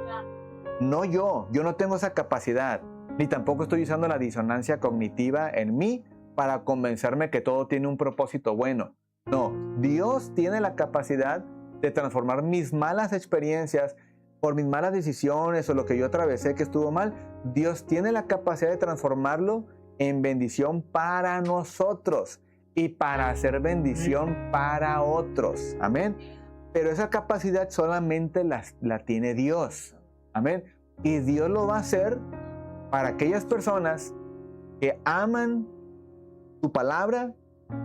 No yo no tengo esa capacidad. ni tampoco estoy usando la disonancia cognitiva en mí para convencerme que todo tiene un propósito bueno. No, Dios tiene la capacidad de transformar mis malas experiencias por mis malas decisiones o lo que yo atravesé que estuvo mal. Dios tiene la capacidad de transformarlo en bendición para nosotros y para hacer bendición para otros. Amén. Pero esa capacidad solamente la tiene Dios. Amén. Y Dios lo va a hacer para aquellas personas que aman su palabra,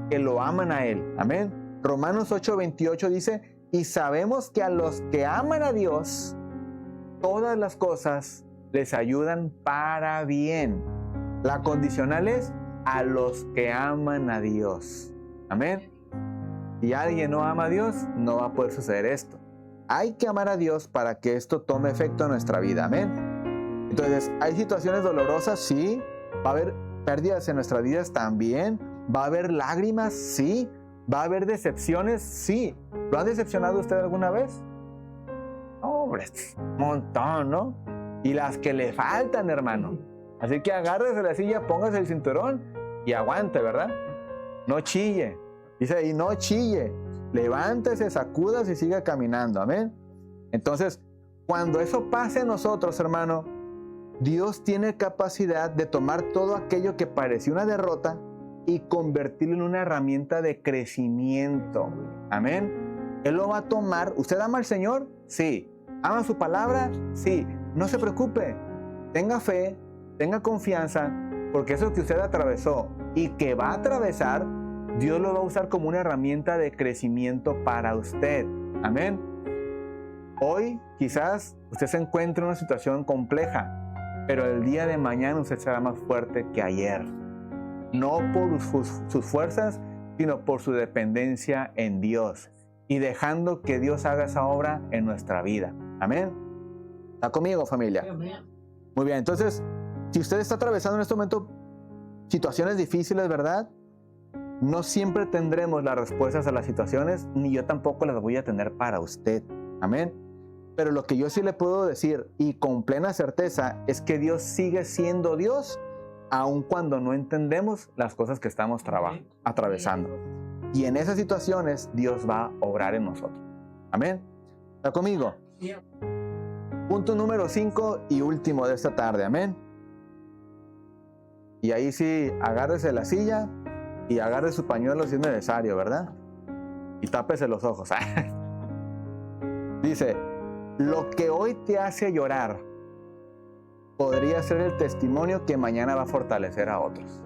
que lo aman a Él. Amén. Romanos 8:28 dice, y sabemos que a los que aman a Dios, todas las cosas les ayudan para bien. La condicional es a los que aman a Dios. Amén. Si alguien no ama a Dios, no va a poder suceder esto. Hay que amar a Dios para que esto tome efecto en nuestra vida. Amén. Entonces, ¿hay situaciones dolorosas? Sí. ¿Va a haber pérdidas en nuestras vidas? También. ¿Va a haber lágrimas? Sí. ¿Va a haber decepciones? Sí. ¿Lo ha decepcionado usted alguna vez? Hombre, un montón, ¿no? Y las que le faltan, hermano. Así que agárrese la silla, póngase el cinturón y aguante, ¿verdad? No chille. Dice ahí, no chille. Levántese, sacúdase y siga caminando. Amén. Entonces, cuando eso pase en nosotros, hermano, Dios tiene capacidad de tomar todo aquello que parecía una derrota y convertirlo en una herramienta de crecimiento. Amén. Él lo va a tomar. ¿Usted ama al Señor? Sí. ¿Ama su palabra? Sí. No se preocupe. Tenga fe, tenga confianza, porque eso que usted atravesó y que va a atravesar, Dios lo va a usar como una herramienta de crecimiento para usted. Amén. Hoy quizás usted se encuentre en una situación compleja, pero el día de mañana usted será más fuerte que ayer. No por sus fuerzas, sino por su dependencia en Dios y dejando que Dios haga esa obra en nuestra vida. Amén. ¿Está conmigo, familia? Muy bien, entonces, si usted está atravesando en este momento situaciones difíciles, ¿verdad? No siempre tendremos las respuestas a las situaciones, ni yo tampoco las voy a tener para usted. Amén. Pero lo que yo sí le puedo decir, y con plena certeza, es que Dios sigue siendo Dios, aun cuando no entendemos las cosas que estamos atravesando. Y en esas situaciones, Dios va a obrar en nosotros. Amén. ¿Está conmigo? Punto número 5 y último de esta tarde. Amén. Y ahí sí, agárrese la silla y agarre su pañuelo si es necesario, ¿verdad? Y tápese los ojos. Dice, lo que hoy te hace llorar podría ser el testimonio que mañana va a fortalecer a otros.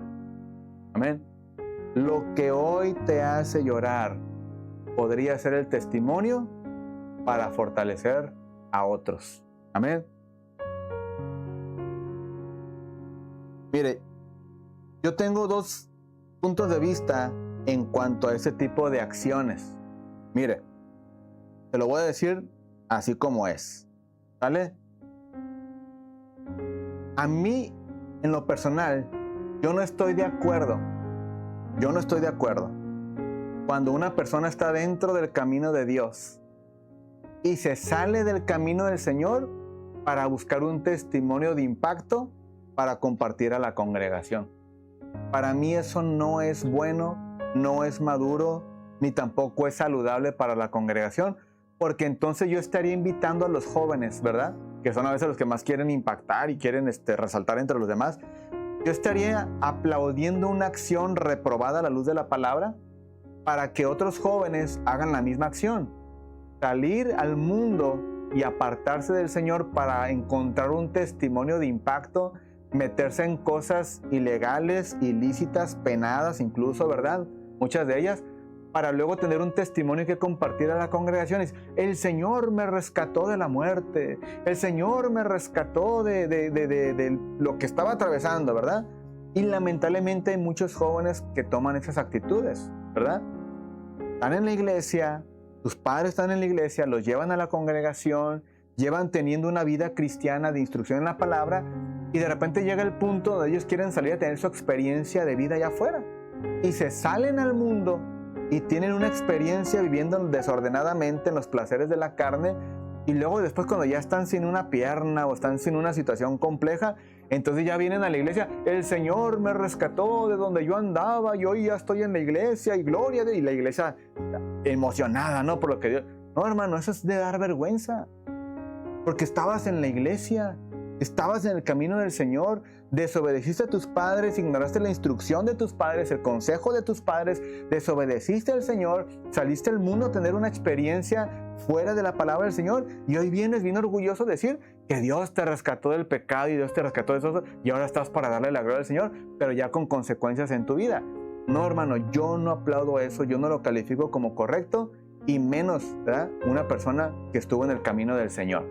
Amén. Lo que hoy te hace llorar podría ser el testimonio para fortalecer a otros. Amén. Mire, yo tengo dos puntos de vista en cuanto a ese tipo de acciones. Mire, te lo voy a decir así como es. ¿Vale? A mí, en lo personal, yo no estoy de acuerdo. Yo no estoy de acuerdo cuando una persona está dentro del camino de Dios y se sale del camino del Señor para buscar un testimonio de impacto para compartir a la congregación. Para mí eso no es bueno, no es maduro, ni tampoco es saludable para la congregación, porque entonces yo estaría invitando a los jóvenes, ¿verdad? Que son a veces los que más quieren impactar y quieren resaltar entre los demás. Yo estaría aplaudiendo una acción reprobada a la luz de la palabra para que otros jóvenes hagan la misma acción. Salir al mundo y apartarse del Señor para encontrar un testimonio de impacto, meterse en cosas ilegales, ilícitas, penadas incluso, ¿verdad? Muchas de ellas, para luego tener un testimonio que compartir a las congregaciones. El Señor me rescató de la muerte. El Señor me rescató de lo que estaba atravesando, ¿verdad? Y lamentablemente hay muchos jóvenes que toman esas actitudes, ¿verdad? Están en la iglesia, sus padres están en la iglesia, los llevan a la congregación, llevan teniendo una vida cristiana de instrucción en la palabra, y de repente llega el punto donde ellos quieren salir a tener su experiencia de vida allá afuera. Y se salen al mundo y tienen una experiencia viviendo desordenadamente en los placeres de la carne, y luego después cuando ya están sin una pierna o están sin una situación compleja, Entonces ya vienen a la iglesia, el Señor me rescató de donde yo andaba y hoy ya estoy en la iglesia y gloria y la iglesia emocionada, ¿no? Por lo que Dios... No, hermano, eso es de dar vergüenza. Porque estabas en la iglesia, estabas en el camino del Señor, desobedeciste a tus padres, ignoraste la instrucción de tus padres, el consejo de tus padres, desobedeciste al Señor, saliste al mundo a tener una experiencia fuera de la palabra del Señor y hoy vienes bien orgulloso de decir que Dios te rescató del pecado y Dios te rescató de eso y ahora estás para darle la gloria al Señor, pero ya con consecuencias en tu vida. No, hermano, yo no aplaudo eso, yo no lo califico como correcto y menos, ¿verdad? Una persona que estuvo en el camino del Señor.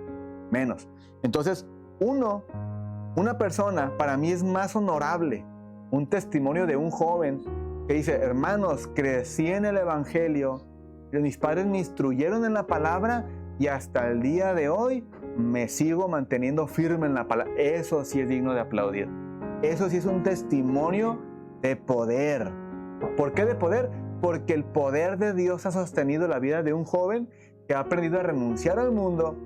Menos. Entonces, una persona para mí es más honorable. Un testimonio de un joven que dice, hermanos, crecí en el Evangelio, mis padres me instruyeron en la palabra y hasta el día de hoy me sigo manteniendo firme en la palabra. Eso sí es digno de aplaudir. Eso sí es un testimonio de poder. ¿Por qué de poder? Porque el poder de Dios ha sostenido la vida de un joven que ha aprendido a renunciar al mundo,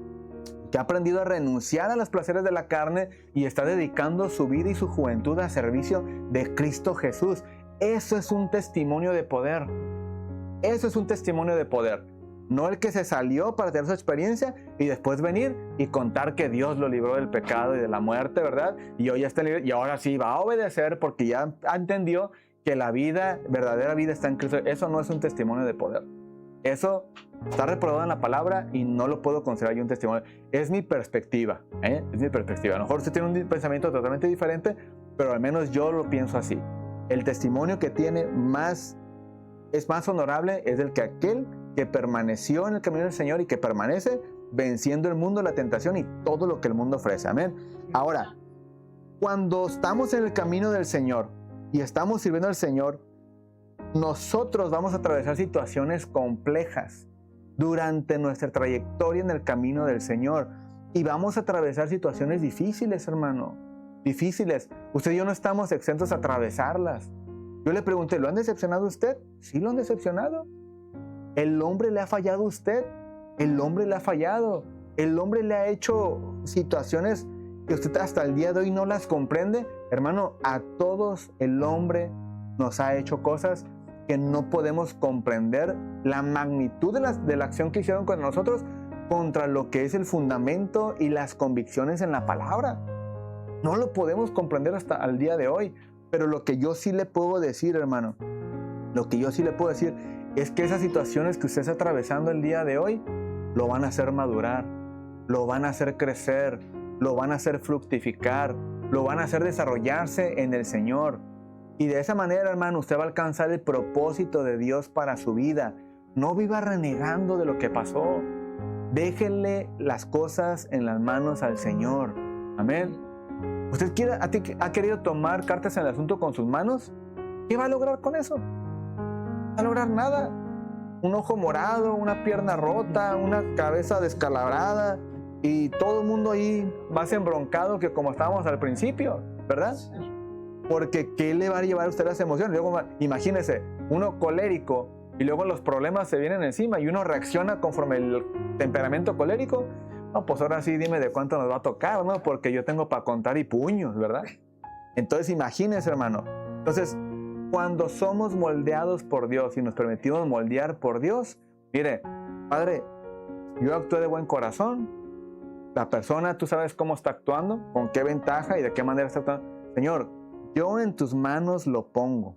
que ha aprendido a renunciar a los placeres de la carne y está dedicando su vida y su juventud a servicio de Cristo Jesús. Eso es un testimonio de poder. Eso es un testimonio de poder. No el que se salió para tener su experiencia y después venir y contar que Dios lo libró del pecado y de la muerte, ¿verdad? Y hoy ya está libre y ahora sí va a obedecer porque ya entendió que la vida, verdadera vida está en Cristo. Eso no es un testimonio de poder. Eso está reprobado en la palabra y no lo puedo considerar yo un testimonio. Es mi perspectiva, ¿eh? Es mi perspectiva. A lo mejor usted tiene un pensamiento totalmente diferente, pero al menos yo lo pienso así. El testimonio que tiene es más honorable es el que aquel que permaneció en el camino del Señor y que permanece venciendo el mundo, la tentación y todo lo que el mundo ofrece. Amén. Ahora, cuando estamos en el camino del Señor y estamos sirviendo al Señor, nosotros vamos a atravesar situaciones complejas durante nuestra trayectoria en el camino del Señor y vamos a atravesar situaciones difíciles, hermano, difíciles. Usted y yo no estamos exentos a atravesarlas. Yo le pregunté, ¿lo han decepcionado a usted? Sí, lo han decepcionado. El hombre le ha fallado a usted. El hombre le ha fallado. El hombre le ha hecho situaciones que usted hasta el día de hoy no las comprende. Hermano, a todos el hombre nos ha hecho cosas que no podemos comprender la magnitud de la acción que hicieron con nosotros contra lo que es el fundamento y las convicciones en la palabra. No lo podemos comprender hasta el día de hoy. Pero lo que yo sí le puedo decir, hermano, lo que yo sí le puedo decir es que esas situaciones que usted está atravesando el día de hoy lo van a hacer madurar, lo van a hacer crecer, lo van a hacer fructificar, lo van a hacer desarrollarse en el Señor. Y de esa manera, hermano, usted va a alcanzar el propósito de Dios para su vida. No viva renegando de lo que pasó. Déjenle las cosas en las manos al Señor. Amén. ¿Usted ha querido tomar cartas en el asunto con sus manos? ¿Qué va a lograr con eso? No va a lograr nada. Un ojo morado, una pierna rota, una cabeza descalabrada y todo el mundo ahí más embroncado que como estábamos al principio, ¿verdad? Porque ¿qué le va a llevar a usted las emociones? Luego, imagínese, uno colérico y luego los problemas se vienen encima y uno reacciona conforme el temperamento colérico. No, pues ahora sí dime de cuánto nos va a tocar, ¿no? Porque yo tengo para contar y puños, ¿verdad? Entonces imagínense, hermano. Entonces, cuando somos moldeados por Dios y nos permitimos moldear por Dios, mire, Padre, yo actué de buen corazón. La persona, tú sabes cómo está actuando, con qué ventaja y de qué manera está actuando. Señor, yo en tus manos lo pongo.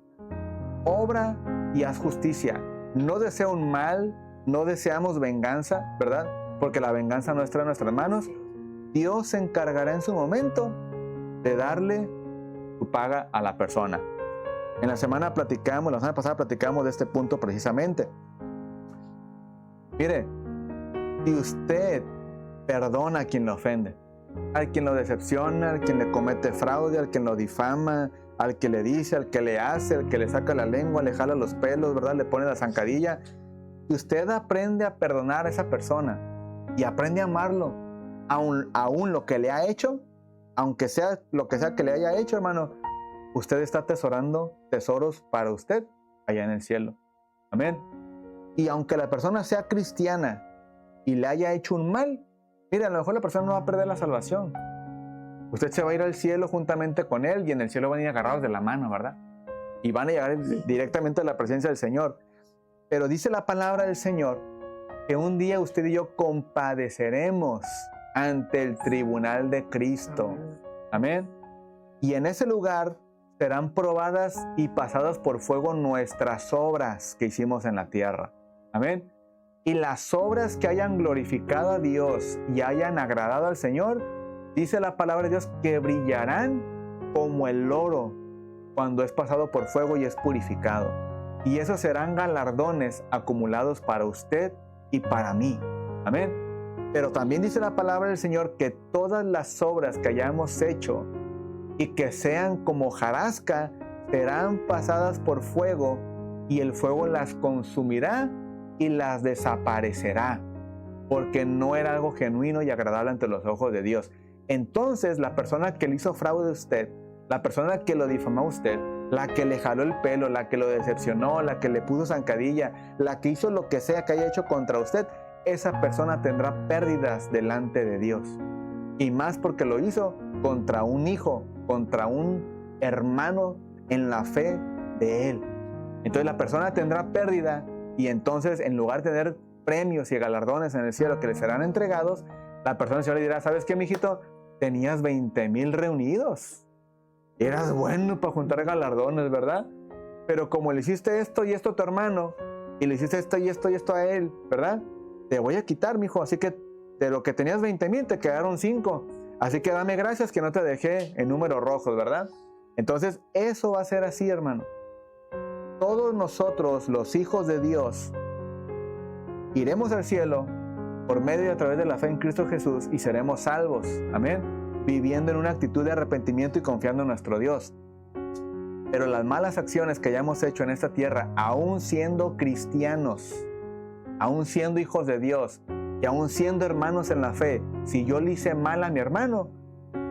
Obra y haz justicia. No deseo un mal, no deseamos venganza, ¿verdad? Porque la venganza no está en nuestras manos. Dios se encargará en su momento de darle su paga a la persona. La semana pasada platicamos de este punto precisamente. Mire, si usted perdona a quien lo ofende, al quien lo decepciona, al quien le comete fraude, al quien lo difama, al que le dice, al que le hace, al que le saca la lengua, le jala los pelos, ¿verdad? Le pone la zancadilla. Si usted aprende a perdonar a esa persona y aprende a amarlo, aún lo que le ha hecho, aunque sea lo que sea que le haya hecho, hermano, usted está atesorando tesoros para usted allá en el cielo. Amén. Y aunque la persona sea cristiana y le haya hecho un mal, mire, a lo mejor la persona no va a perder la salvación. Usted se va a ir al cielo juntamente con Él y en el cielo van a ir agarrados de la mano, ¿verdad? Y van a llegar directamente a la presencia del Señor. Pero dice la palabra del Señor que un día usted y yo compadeceremos ante el tribunal de Cristo. Amén. Y en ese lugar serán probadas y pasadas por fuego nuestras obras que hicimos en la tierra. Amén. Y las obras que hayan glorificado a Dios y hayan agradado al Señor, dice la palabra de Dios que brillarán como el oro cuando es pasado por fuego y es purificado. Y esos serán galardones acumulados para usted y para mí. Amén. Pero también dice la palabra del Señor que todas las obras que hayamos hecho y que sean como hojarasca serán pasadas por fuego y el fuego las consumirá y las desaparecerá, porque no era algo genuino y agradable ante los ojos de Dios. Entonces la persona que le hizo fraude a usted, la persona que lo difamó a usted, la que le jaló el pelo, la que lo decepcionó, la que le puso zancadilla, la que hizo lo que sea que haya hecho contra usted, esa persona tendrá pérdidas delante de Dios. Y más porque lo hizo contra un hijo, contra un hermano en la fe de él. Entonces la persona tendrá pérdida y entonces en lugar de tener premios y galardones en el cielo que le serán entregados, la persona del Señor le dirá, ¿sabes qué, mijito? Tenías 20,000 reunidos. Eras bueno para juntar galardones, ¿verdad? Pero como le hiciste esto y esto a tu hermano, y le hiciste esto y esto y esto a él, ¿verdad? Te voy a quitar, mijo. Así que de lo que tenías 20,000 te quedaron 5. Así que dame gracias que no te dejé en números rojos, ¿verdad? Entonces eso va a ser así, hermano. Todos nosotros, los hijos de Dios, iremos al cielo por medio y a través de la fe en Cristo Jesús y seremos salvos. Amén. Viviendo en una actitud de arrepentimiento y confiando en nuestro Dios. Pero las malas acciones que hayamos hecho en esta tierra, aún siendo cristianos, aún siendo hijos de Dios y aún siendo hermanos en la fe, si yo le hice mal a mi hermano,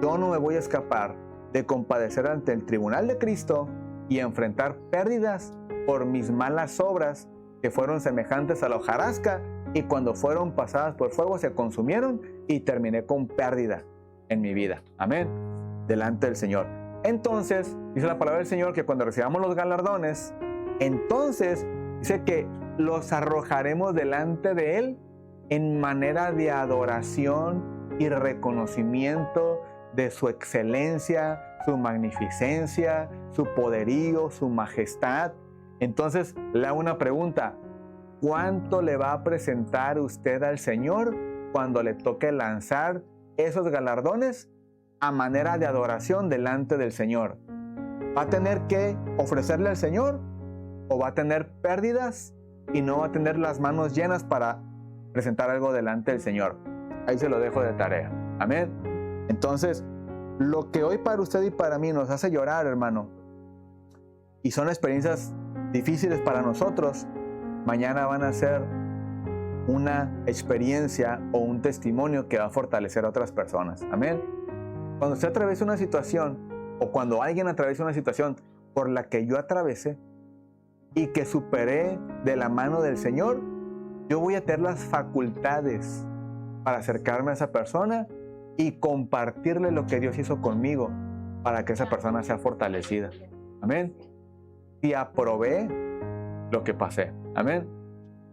yo no me voy a escapar de compadecer ante el tribunal de Cristo y enfrentar pérdidas por mis malas obras que fueron semejantes a la hojarasca y cuando fueron pasadas por fuego se consumieron y terminé con pérdida en mi vida. Amén. Delante del Señor. Entonces, dice la palabra del Señor que cuando recibamos los galardones, entonces dice que los arrojaremos delante de Él en manera de adoración y reconocimiento de su excelencia, su magnificencia, su poderío, su majestad. Entonces, le hago una pregunta. ¿Cuánto le va a presentar usted al Señor cuando le toque lanzar esos galardones a manera de adoración delante del Señor? ¿Va a tener que ofrecerle al Señor o va a tener pérdidas y no va a tener las manos llenas para presentar algo delante del Señor? Ahí se lo dejo de tarea. Amén. Entonces, lo que hoy para usted y para mí nos hace llorar, hermano, y son experiencias difíciles para nosotros, mañana van a ser una experiencia o un testimonio que va a fortalecer a otras personas. Amén. Cuando usted atraviesa una situación o cuando alguien atraviesa una situación por la que yo atravesé y que superé de la mano del Señor, yo voy a tener las facultades para acercarme a esa persona y compartirle lo que Dios hizo conmigo para que esa persona sea fortalecida. Amén. Y aprobé lo que pasé. Amén.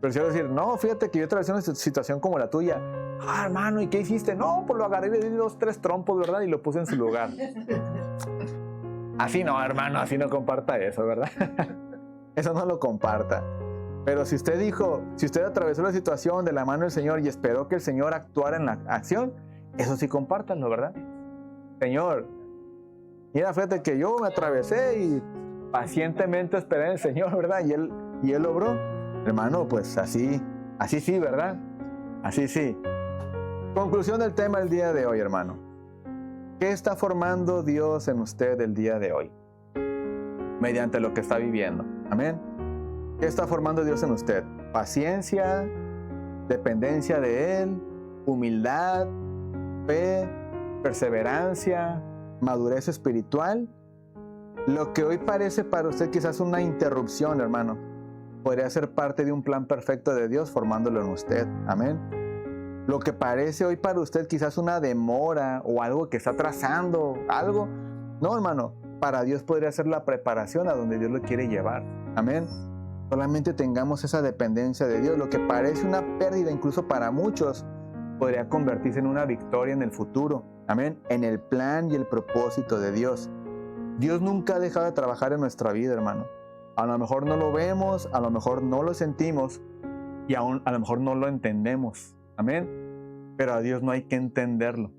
Pero si yo decir, no, fíjate que yo atravesé una situación como la tuya. Ah, hermano, ¿y qué hiciste? No, pues lo agarré y le di 2, 3 trompos, ¿verdad? Y lo puse en su lugar. Así no, hermano, así no comparta eso, ¿verdad? Eso no lo comparta. Pero si usted dijo, si usted atravesó la situación de la mano del Señor y esperó que el Señor actuara en la acción, eso sí compártanlo, ¿verdad? Señor, mira, fíjate que yo me atravesé y pacientemente esperé en el Señor, ¿verdad? Y Él obró. Hermano, pues así sí, ¿verdad? Así sí. Conclusión del tema del día de hoy, hermano. ¿Qué está formando Dios en usted el día de hoy? Mediante lo que está viviendo. Amén. ¿Qué está formando Dios en usted? Paciencia, dependencia de Él, humildad, fe, perseverancia, madurez espiritual. Lo que hoy parece para usted quizás una interrupción, hermano, podría ser parte de un plan perfecto de Dios formándolo en usted. Amén. Lo que parece hoy para usted quizás una demora o algo que está atrasando, algo. No, hermano, para Dios podría ser la preparación a donde Dios lo quiere llevar. Amén. Solamente tengamos esa dependencia de Dios. Lo que parece una pérdida incluso para muchos podría convertirse en una victoria en el futuro. Amén. En el plan y el propósito de Dios. Dios nunca ha dejado de trabajar en nuestra vida, hermano. A lo mejor no lo vemos, a lo mejor no lo sentimos y aún a lo mejor no lo entendemos. Amén. Pero a Dios no hay que entenderlo.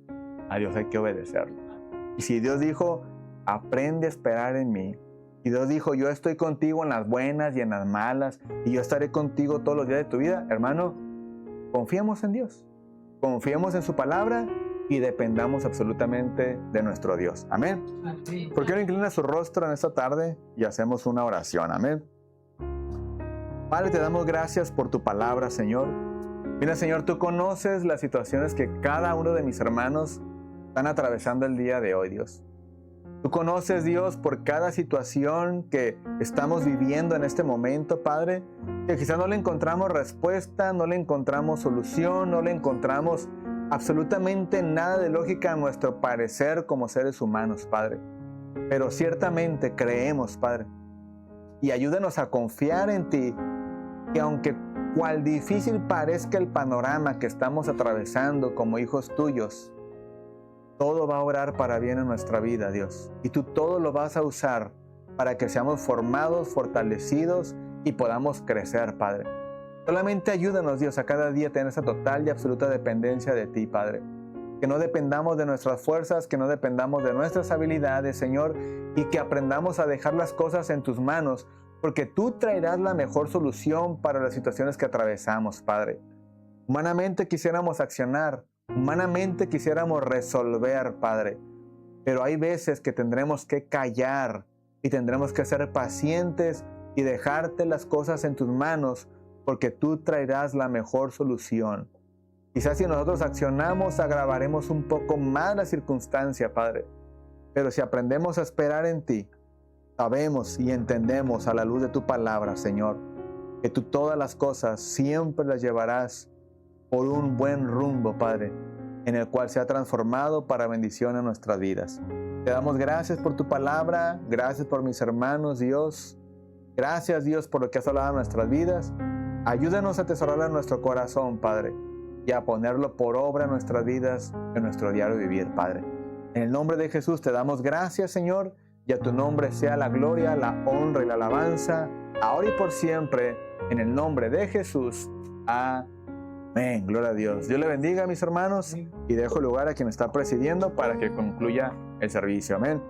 A Dios hay que obedecerlo. Y si Dios dijo, aprende a esperar en mí. Y Dios dijo, yo estoy contigo en las buenas y en las malas. Y yo estaré contigo todos los días de tu vida. Hermano, confiemos en Dios. Confiemos en su palabra y dependamos absolutamente de nuestro Dios. Amén. ¿Por qué no inclina su rostro en esta tarde y hacemos una oración? Amén. Padre, te damos gracias por tu palabra, Señor. Mira, Señor, tú conoces las situaciones que cada uno de mis hermanos están atravesando el día de hoy, Dios. Tú conoces, Dios, por cada situación que estamos viviendo en este momento, Padre, que quizás no le encontramos respuesta, no le encontramos solución, no le encontramos absolutamente nada de lógica a nuestro parecer como seres humanos, Padre. Pero ciertamente creemos, Padre. Y ayúdanos a confiar en ti, que aunque cual difícil parezca el panorama que estamos atravesando como hijos tuyos, todo va a obrar para bien en nuestra vida, Dios. Y tú todo lo vas a usar para que seamos formados, fortalecidos y podamos crecer, Padre. Solamente ayúdanos, Dios, a cada día tener esa total y absoluta dependencia de ti, Padre. Que no dependamos de nuestras fuerzas, que no dependamos de nuestras habilidades, Señor, y que aprendamos a dejar las cosas en tus manos, porque tú traerás la mejor solución para las situaciones que atravesamos, Padre. Humanamente quisiéramos accionar, humanamente quisiéramos resolver, Padre, pero hay veces que tendremos que callar y tendremos que ser pacientes y dejarte las cosas en tus manos, porque tú traerás la mejor solución. Quizás si nosotros accionamos, agravaremos un poco más la circunstancia, Padre, pero si aprendemos a esperar en ti, sabemos y entendemos a la luz de tu palabra, Señor, que tú todas las cosas siempre las llevarás por un buen rumbo, Padre, en el cual se ha transformado para bendición en nuestras vidas. Te damos gracias por tu palabra, gracias por mis hermanos, Dios. Gracias, Dios, por lo que has hablado en nuestras vidas. Ayúdanos a atesorarlo en nuestro corazón, Padre, y a ponerlo por obra en nuestras vidas, en nuestro diario vivir, Padre. En el nombre de Jesús te damos gracias, Señor, y a tu nombre sea la gloria, la honra y la alabanza, ahora y por siempre, en el nombre de Jesús. Amén. Gloria a Dios. Dios le bendiga, mis hermanos, y dejo lugar a quien está presidiendo para que concluya el servicio. Amén.